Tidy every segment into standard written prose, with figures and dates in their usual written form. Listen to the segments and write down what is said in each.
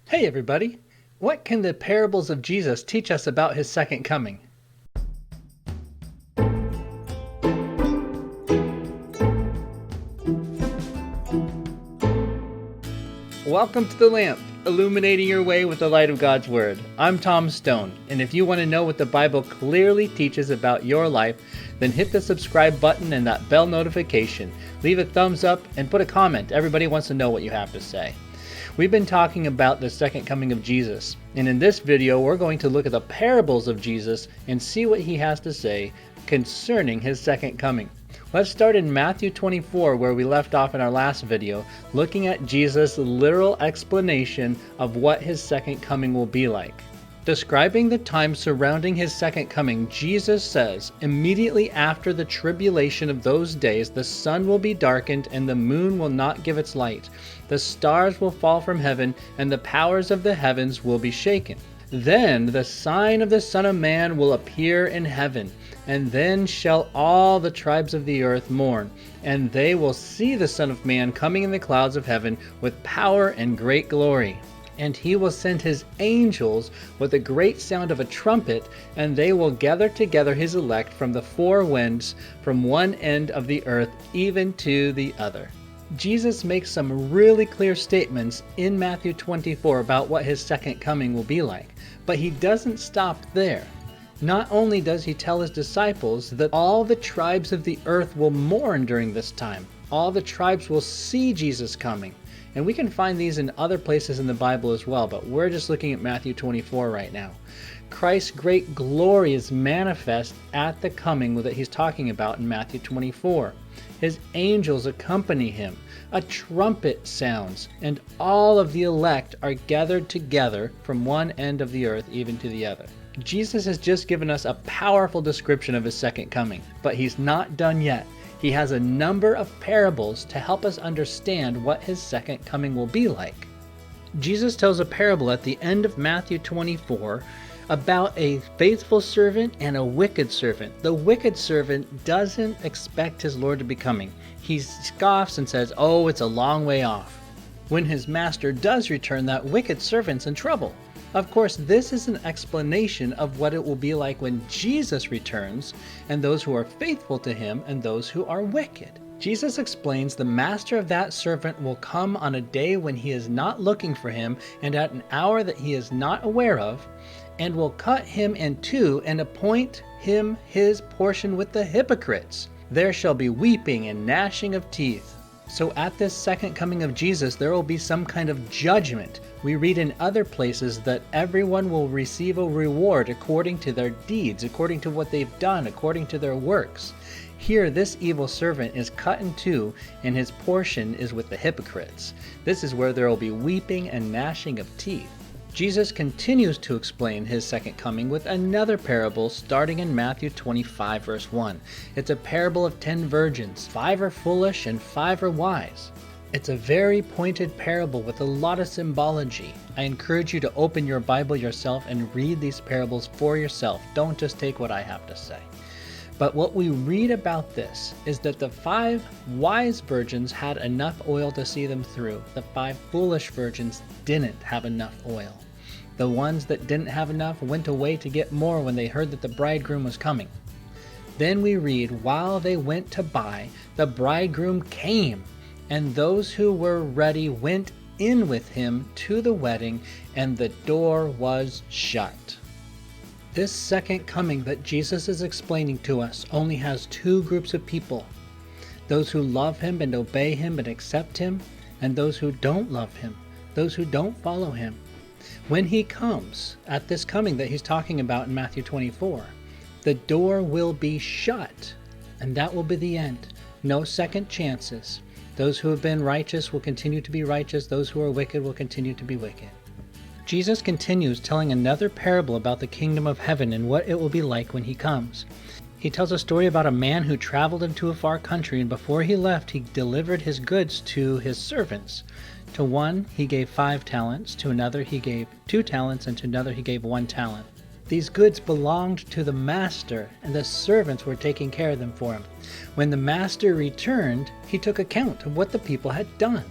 Hey everybody! What can the parables of Jesus teach us about his second coming? Welcome to The Lamp, illuminating your way with the light of God's Word. I'm Tom Stone, and if you want to know what the Bible clearly teaches about your life, then hit the subscribe button and that bell notification. Leave a thumbs up and put a comment. Everybody wants to know what you have to say. We've been talking about the second coming of Jesus, and in this video we're going to look at the parables of Jesus and see what he has to say concerning his second coming. Let's start in Matthew 24, where we left off in our last video, looking at Jesus' literal explanation of what his second coming will be like. Describing the time surrounding his second coming, Jesus says, "Immediately after the tribulation of those days, the sun will be darkened and the moon will not give its light. The stars will fall from heaven and the powers of the heavens will be shaken. Then the sign of the Son of Man will appear in heaven, and then shall all the tribes of the earth mourn, and they will see the Son of Man coming in the clouds of heaven with power and great glory. And he will send his angels with a great sound of a trumpet, and they will gather together his elect from the four winds, from one end of the earth even to the other." Jesus makes some really clear statements in Matthew 24 about what his second coming will be like, but he doesn't stop there. Not only does he tell his disciples that all the tribes of the earth will mourn during this time, all the tribes will see Jesus coming. And we can find these in other places in the Bible as well, but we're just looking at Matthew 24 right now. Christ's great glory is manifest at the coming that he's talking about in Matthew 24. His angels accompany him, a trumpet sounds, and all of the elect are gathered together from one end of the earth even to the other. Jesus has just given us a powerful description of his second coming, but he's not done yet. He has a number of parables to help us understand what his second coming will be like. Jesus tells a parable at the end of Matthew 24 about a faithful servant and a wicked servant. The wicked servant doesn't expect his Lord to be coming. He scoffs and says, "Oh, it's a long way off." When his master does return, that wicked servant's in trouble. Of course, this is an explanation of what it will be like when Jesus returns, and those who are faithful to him and those who are wicked. Jesus explains the master of that servant will come on a day when he is not looking for him and at an hour that he is not aware of, and will cut him in two and appoint him his portion with the hypocrites. There shall be weeping and gnashing of teeth. So at this second coming of Jesus, there will be some kind of judgment. We read in other places that everyone will receive a reward according to their deeds, according to what they've done, according to their works. Here, this evil servant is cut in two, and his portion is with the hypocrites. This is where there will be weeping and gnashing of teeth. Jesus continues to explain his second coming with another parable starting in Matthew 25 verse 1. It's a parable of 10 virgins. 5 are foolish and 5 are wise. It's a very pointed parable with a lot of symbology. I encourage you to open your Bible yourself and read these parables for yourself. Don't just take what I have to say. But what we read about this is that the 5 wise virgins had enough oil to see them through. The 5 foolish virgins didn't have enough oil. The ones that didn't have enough went away to get more when they heard that the bridegroom was coming. Then we read, while they went to buy, the bridegroom came, and those who were ready went in with him to the wedding, and the door was shut. This second coming that Jesus is explaining to us only has 2 groups of people. Those who love him and obey him and accept him, and those who don't love him, those who don't follow him. When he comes, at this coming that he's talking about in Matthew 24, the door will be shut, and that will be the end. No second chances. Those who have been righteous will continue to be righteous. Those who are wicked will continue to be wicked. Jesus continues telling another parable about the kingdom of heaven and what it will be like when he comes. He tells a story about a man who traveled into a far country, and before he left, he delivered his goods to his servants. To one, he gave 5 talents, to another he gave 2 talents, and to another he gave 1 talent. These goods belonged to the master, and the servants were taking care of them for him. When the master returned, he took account of what the people had done.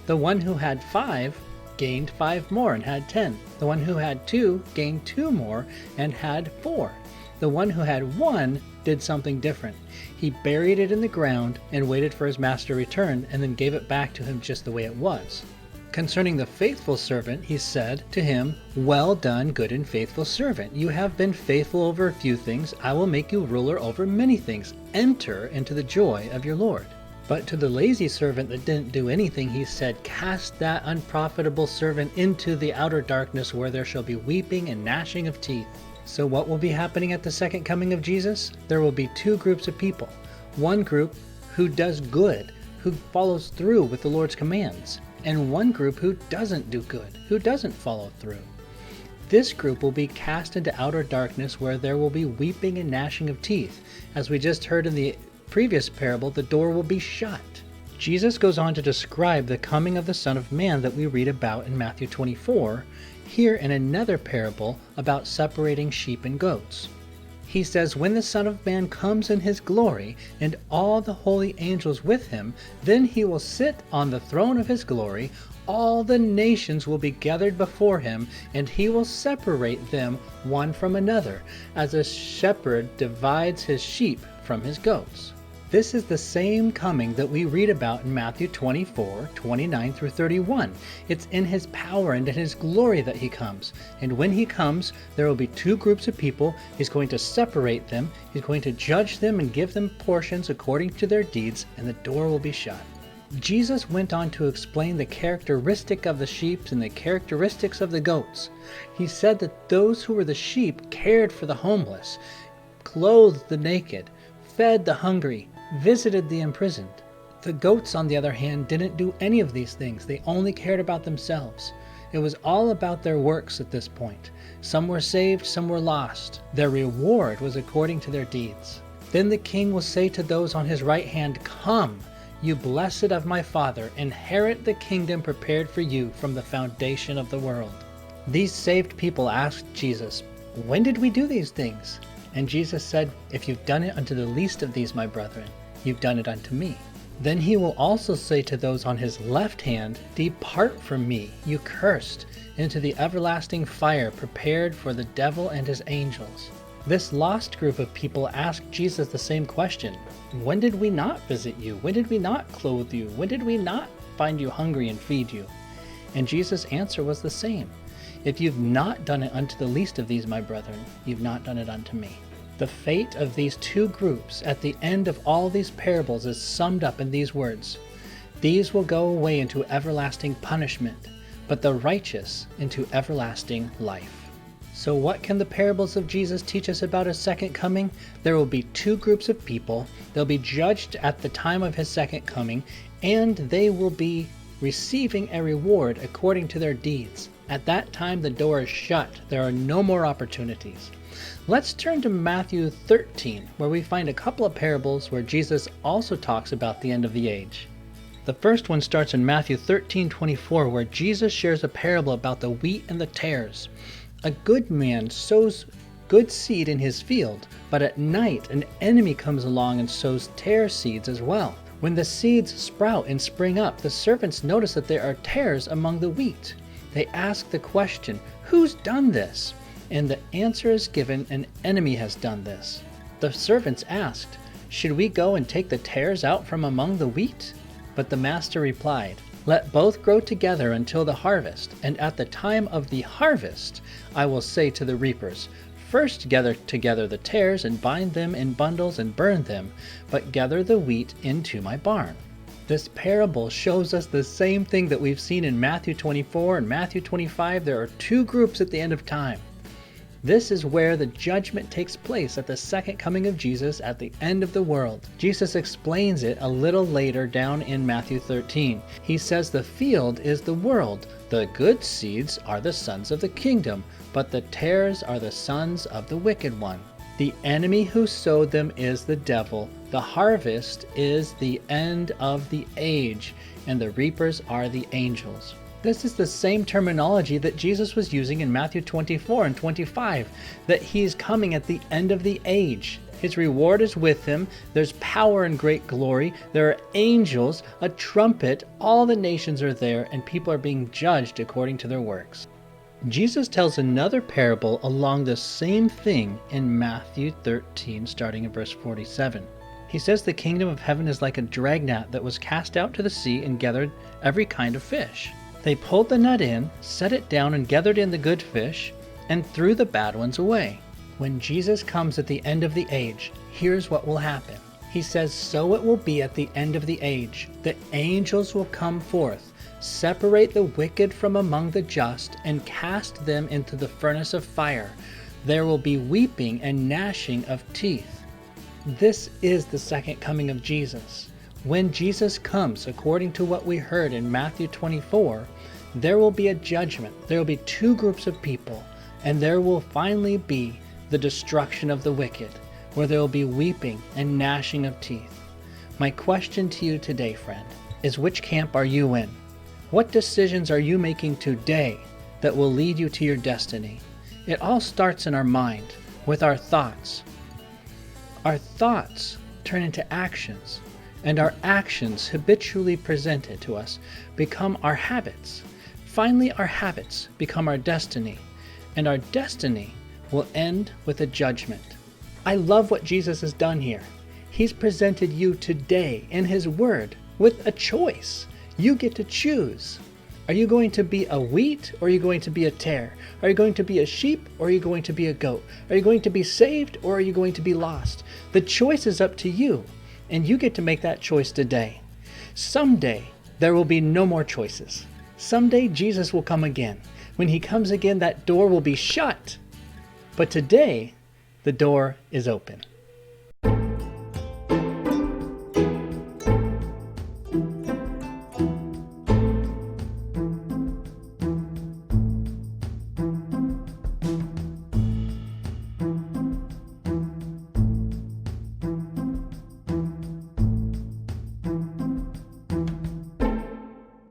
The one who had 5 gained 5 more and had 10. The one who had 2 gained 2 more and had 4. The one who had 1 did something different. He buried it in the ground and waited for his master to return, and then gave it back to him just the way it was. Concerning the faithful servant, he said to him, "Well done, good and faithful servant. You have been faithful over a few things. I will make you ruler over many things. Enter into the joy of your Lord." But to the lazy servant that didn't do anything, he said, "Cast that unprofitable servant into the outer darkness, where there shall be weeping and gnashing of teeth." So what will be happening at the second coming of Jesus? There will be 2 groups of people. One group who does good, who follows through with the Lord's commands, and one group who doesn't do good, who doesn't follow through. This group will be cast into outer darkness, where there will be weeping and gnashing of teeth. As we just heard in the previous parable, the door will be shut. Jesus goes on to describe the coming of the Son of Man that we read about in Matthew 24, here in another parable about separating sheep and goats. He says, "When the Son of Man comes in his glory, and all the holy angels with him, then he will sit on the throne of his glory. All the nations will be gathered before him, and he will separate them one from another, as a shepherd divides his sheep from his goats." This is the same coming that we read about in Matthew 24, 29 through 31. It's in his power and in his glory that he comes. And when he comes, there will be 2 groups of people. He's going to separate them. He's going to judge them and give them portions according to their deeds, and the door will be shut. Jesus went on to explain the characteristic of the sheep and the characteristics of the goats. He said that those who were the sheep cared for the homeless, clothed the naked, fed the hungry, visited the imprisoned. The goats, on the other hand, didn't do any of these things. They only cared about themselves. It was all about their works at this point. Some were saved, some were lost. Their reward was according to their deeds. Then the king will say to those on his right hand, "Come, you blessed of my Father, inherit the kingdom prepared for you from the foundation of the world." These saved people asked Jesus, "When did we do these things?" And Jesus said, "If you've done it unto the least of these, my brethren, you've done it unto me." Then he will also say to those on his left hand, "Depart from me, you cursed, into the everlasting fire prepared for the devil and his angels." This lost group of people asked Jesus the same question. "When did we not visit you? When did we not clothe you? When did we not find you hungry and feed you?" And Jesus' answer was the same. "If you've not done it unto the least of these, my brethren, you've not done it unto me." The fate of these 2 groups at the end of all these parables is summed up in these words: "These will go away into everlasting punishment, but the righteous into everlasting life." So what can the parables of Jesus teach us about his second coming? There will be 2 groups of people. They'll be judged at the time of his second coming, and they will be receiving a reward according to their deeds. At that time, the door is shut. There are no more opportunities. Let's turn to Matthew 13, where we find a couple of parables where Jesus also talks about the end of the age. The first one starts in Matthew 13:24, where Jesus shares a parable about the wheat and the tares. A good man sows good seed in his field, but at night an enemy comes along and sows tare seeds as well. When the seeds sprout and spring up, the servants notice that there are tares among the wheat. They ask the question, "Who's done this?" And the answer is given, "An enemy has done this." The servants asked, "Should we go and take the tares out from among the wheat?" But the master replied, "Let both grow together until the harvest, and at the time of the harvest I will say to the reapers, First gather together the tares and bind them in bundles and burn them, but gather the wheat into my barn." This parable shows us the same thing that we've seen in Matthew 24 and Matthew 25. There are 2 groups at the end of time. This is where the judgment takes place at the second coming of Jesus at the end of the world. Jesus explains it a little later down in Matthew 13. He says the field is the world. The good seeds are the sons of the kingdom, but the tares are the sons of the wicked one. The enemy who sowed them is the devil. The harvest is the end of the age, and the reapers are the angels. This is the same terminology that Jesus was using in Matthew 24 and 25, that he's coming at the end of the age. His reward is with him. There's power and great glory. There are angels, a trumpet. All the nations are there, and people are being judged according to their works. Jesus tells another parable along the same thing in Matthew 13, starting in verse 47. He says the kingdom of heaven is like a dragnet that was cast out to the sea and gathered every kind of fish. They pulled the net in, set it down, and gathered in the good fish, and threw the bad ones away. When Jesus comes at the end of the age, here's what will happen. He says, so it will be at the end of the age. The angels will come forth, separate the wicked from among the just, and cast them into the furnace of fire. There will be weeping and gnashing of teeth. This is the second coming of Jesus. When Jesus comes, according to what we heard in Matthew 24, there will be a judgment. There will be two groups of people, and there will finally be the destruction of the wicked, where there will be weeping and gnashing of teeth. My question to you today, friend, is which camp are you in? What decisions are you making today that will lead you to your destiny? It all starts in our mind, with our thoughts. Our thoughts turn into actions, and our actions habitually presented to us become our habits. Finally, our habits become our destiny, and our destiny will end with a judgment. I love what Jesus has done here. He's presented you today in His Word with a choice. You get to choose. Are you going to be a wheat, or are you going to be a tare? Are you going to be a sheep, or are you going to be a goat? Are you going to be saved, or are you going to be lost? The choice is up to you, and you get to make that choice today. Someday, there will be no more choices. Someday, Jesus will come again. When He comes again, that door will be shut. But today, the door is open.